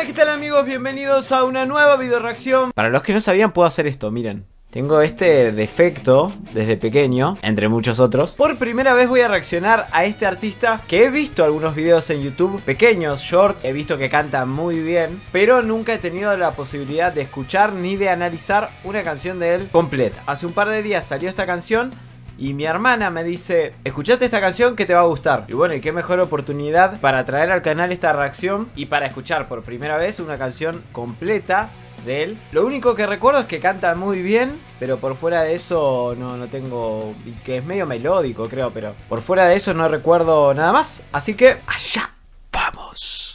Hola, ¿qué tal amigos? Bienvenidos a una nueva video reacción. Para los que no sabían, puedo hacer esto, miren. Tengo este defecto desde pequeño, entre muchos otros. Por primera vez voy a reaccionar a este artista que he visto algunos videos en YouTube, pequeños, shorts. He visto que canta muy bien, pero nunca he tenido la posibilidad de escuchar ni de analizar una canción de él completa. Hace un par de días salió esta canción y mi hermana me dice: escuchate esta canción que te va a gustar. Y bueno, y qué mejor oportunidad para traer al canal esta reacción y para escuchar por primera vez una canción completa de él. Lo único que recuerdo es que canta muy bien, pero por fuera de eso no tengo... Y que es medio melódico, creo, pero por fuera de eso no recuerdo nada más. Así que allá vamos.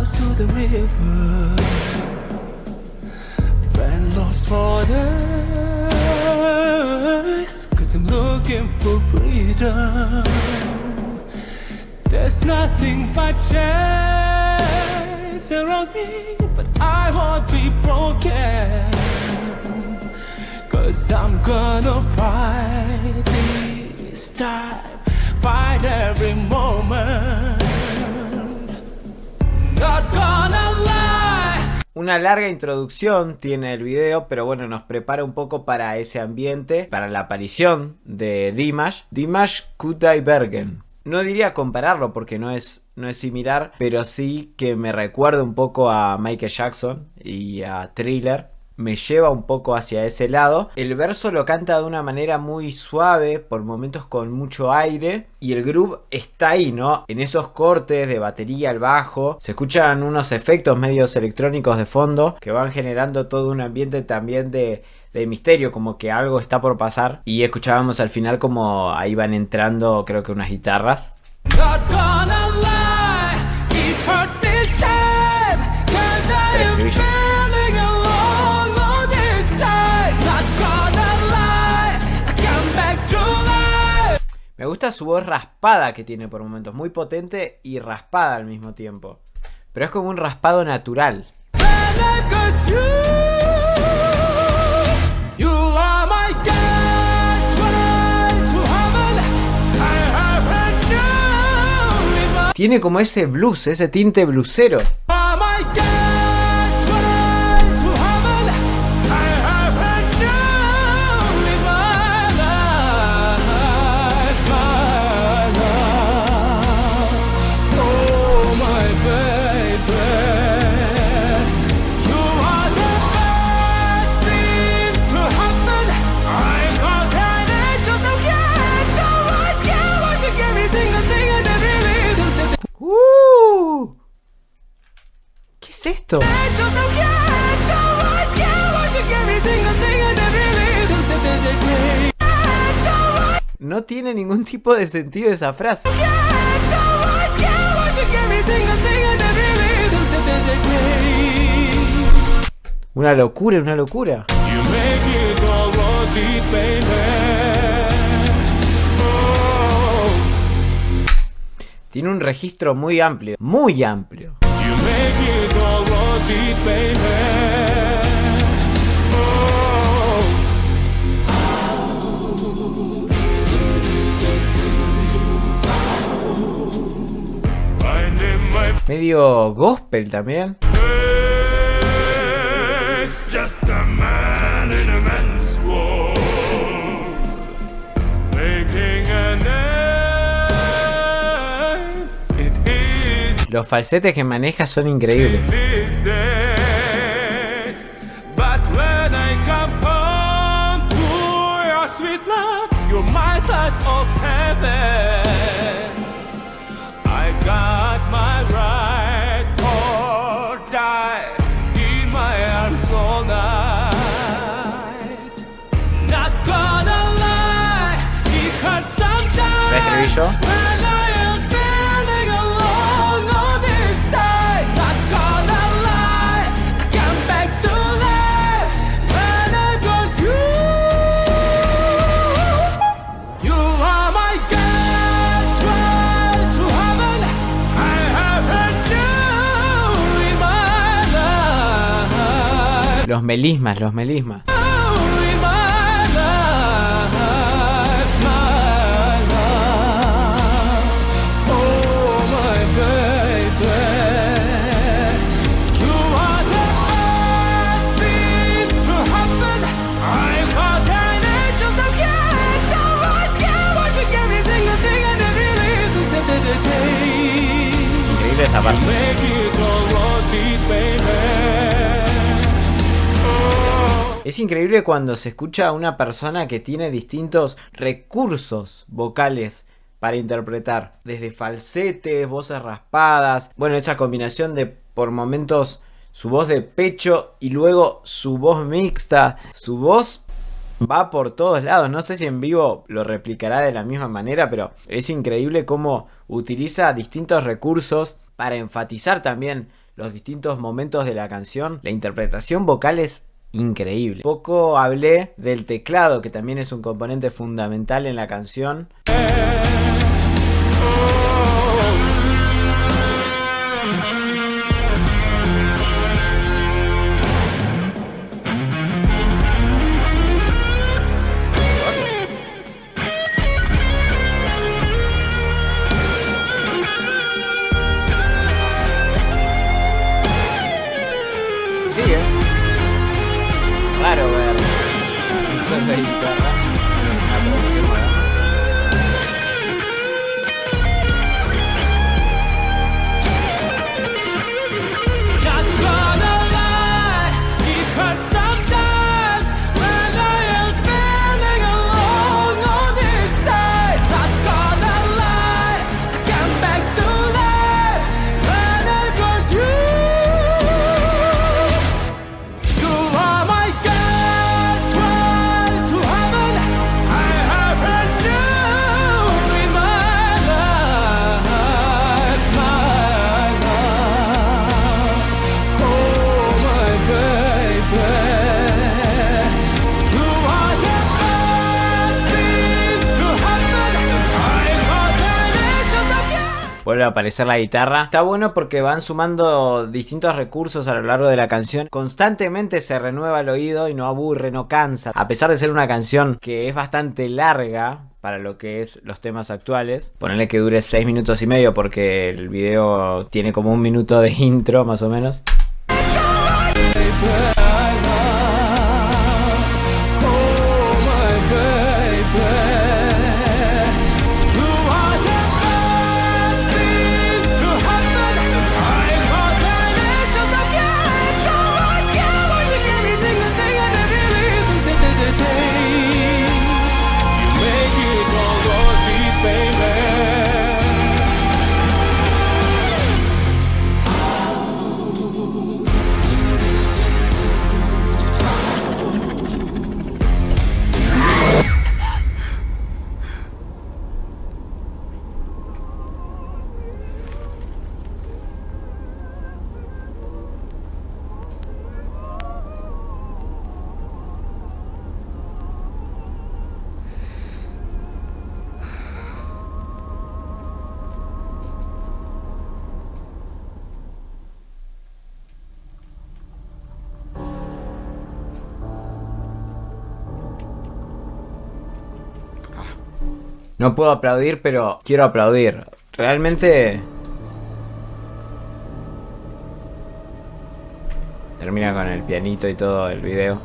To the river, ran lost for days, 'cause I'm looking for freedom. There's nothing but chains around me, but I won't be broken, 'cause I'm gonna fight this time, fight every moment. Una larga introducción tiene el video, pero bueno, nos prepara un poco para ese ambiente, para la aparición de Dimash Kudaibergen. No diría compararlo porque no es similar, pero sí que me recuerda un poco a Michael Jackson y a Thriller. Me lleva un poco hacia ese lado. El verso lo canta de una manera muy suave, por momentos con mucho aire, y el groove está ahí, ¿no? En esos cortes de batería al bajo se escuchan unos efectos medios electrónicos de fondo que van generando todo un ambiente también de misterio, como que algo está por pasar. Y escuchábamos al final como ahí van entrando, creo que unas guitarras. Me gusta su voz raspada que tiene por momentos, muy potente y raspada al mismo tiempo. Pero es como un raspado natural. Tiene como ese blues, ese tinte bluesero. ¿Qué es esto? No tiene ningún tipo de sentido esa frase. Una locura, una locura. You make it all worth it, baby. Oh, Tiene un registro muy amplio, muy amplio. you make it all worth it, baby. Oh, finding my Medio gospel también. place, just a man in a man's world, making a name. It is Los falsetes que maneja son increíbles. these days, but when I come home to your sweet love, you're my size of heaven. I got my right or die in my arms all night. Not gonna lie, it hurts sometimes. ¿Ves estribillo? When I am feeling alone on this side. Not gonna lie, I come back to life when I've got you. You are my gateway to heaven. I haven't you in my life. Los melismas, los melismas. In my life, my love. Oh, my baby. You are the first thing to happen. I got an angel that can't always get what you give me. Single thing and every little step of the day. Increíble esa parte. Make it all worth it, baby. Oh. Es increíble cuando se escucha a una persona que tiene distintos recursos vocales para interpretar. Desde falsetes, voces raspadas. Bueno, esa combinación de por momentos su voz de pecho y luego su voz mixta. Su voz va por todos lados. No sé si en vivo lo replicará de la misma manera, pero es increíble cómo utiliza distintos recursos para enfatizar también los distintos momentos de la canción. La interpretación vocal es increíble. Poco hablé del teclado, que también es un componente fundamental en la canción. Sí, raro ver un solo de guitarra en una producción moderna. Not gonna lie, it hurts sometimes when I am feeling alone on this side. Not gonna lie, I come back to life when I got you. You are my gateway to heaven. I haven't you in my life, my love. Oh, my baby. You are the first thing to happen. I got an angel that can. Vuelve a aparecer la guitarra. Está bueno porque van sumando distintos recursos a lo largo de la canción. Constantemente se renueva el oído y no aburre, no cansa. A pesar de ser una canción que es bastante larga para lo que es los temas actuales. Ponerle que dure 6 minutos y medio porque el video tiene como 1 minuto de intro más o menos. No puedo aplaudir, pero quiero aplaudir. Realmente... Termina con el pianito y todo el video.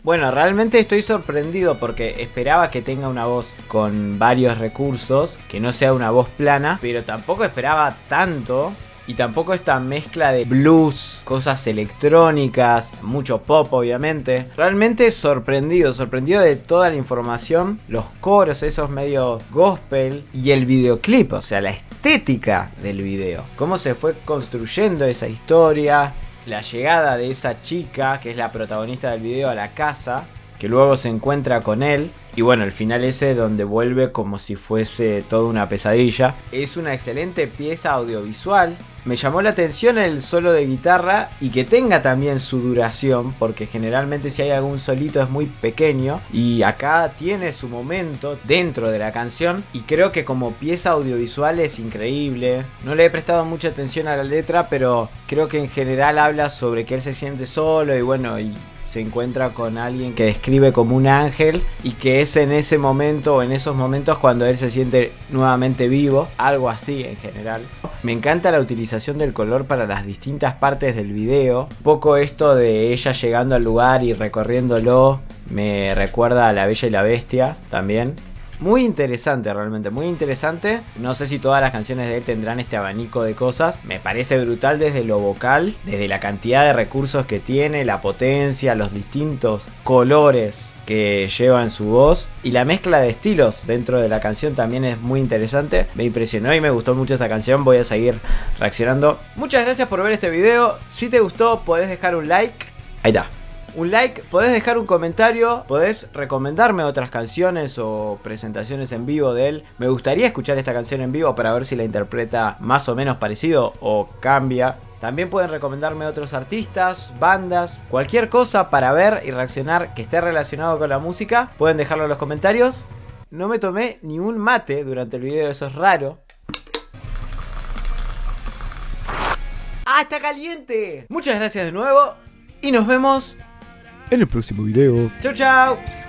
Bueno, realmente estoy sorprendido porque esperaba que tenga una voz con varios recursos, que no sea una voz plana, pero tampoco esperaba tanto. Y tampoco esta mezcla de blues, cosas electrónicas, mucho pop obviamente. Realmente sorprendido de toda la información, los coros esos medio gospel y el videoclip, o sea la estética del video. Cómo se fue construyendo esa historia, la llegada de esa chica que es la protagonista del video a la casa, que luego se encuentra con él. Y bueno, el final ese donde vuelve como si fuese toda una pesadilla. Es una excelente pieza audiovisual. Me llamó la atención el solo de guitarra y que tenga también su duración, porque generalmente si hay algún solito es muy pequeño. Y acá tiene su momento dentro de la canción y creo que como pieza audiovisual es increíble. No le he prestado mucha atención a la letra, pero creo que en general habla sobre que él se siente solo y bueno, y se encuentra con alguien que describe como un ángel y que es en ese momento o en esos momentos cuando él se siente nuevamente vivo, algo así en general. Me encanta la utilización del color para las distintas partes del video. Un poco esto de ella llegando al lugar y recorriéndolo me recuerda a La Bella y la Bestia también. Muy interesante, realmente, muy interesante. No sé si todas las canciones de él tendrán este abanico de cosas. Me parece brutal desde lo vocal, desde la cantidad de recursos que tiene, la potencia, los distintos colores que lleva en su voz y la mezcla de estilos dentro de la canción también es muy interesante. Me impresionó y me gustó mucho esta canción. Voy a seguir reaccionando. Muchas gracias por ver este video. Si te gustó, podés dejar un like. Ahí está. Un like, podés dejar un comentario, podés recomendarme otras canciones o presentaciones en vivo de él. Me gustaría escuchar esta canción en vivo para ver si la interpreta más o menos parecido o cambia. También pueden recomendarme otros artistas, bandas, cualquier cosa para ver y reaccionar que esté relacionado con la música. Pueden dejarlo en los comentarios. No me tomé ni un mate durante el video, eso es raro. ¡Ah, está caliente! Muchas gracias de nuevo y nos vemos en el próximo video. Chau, chau.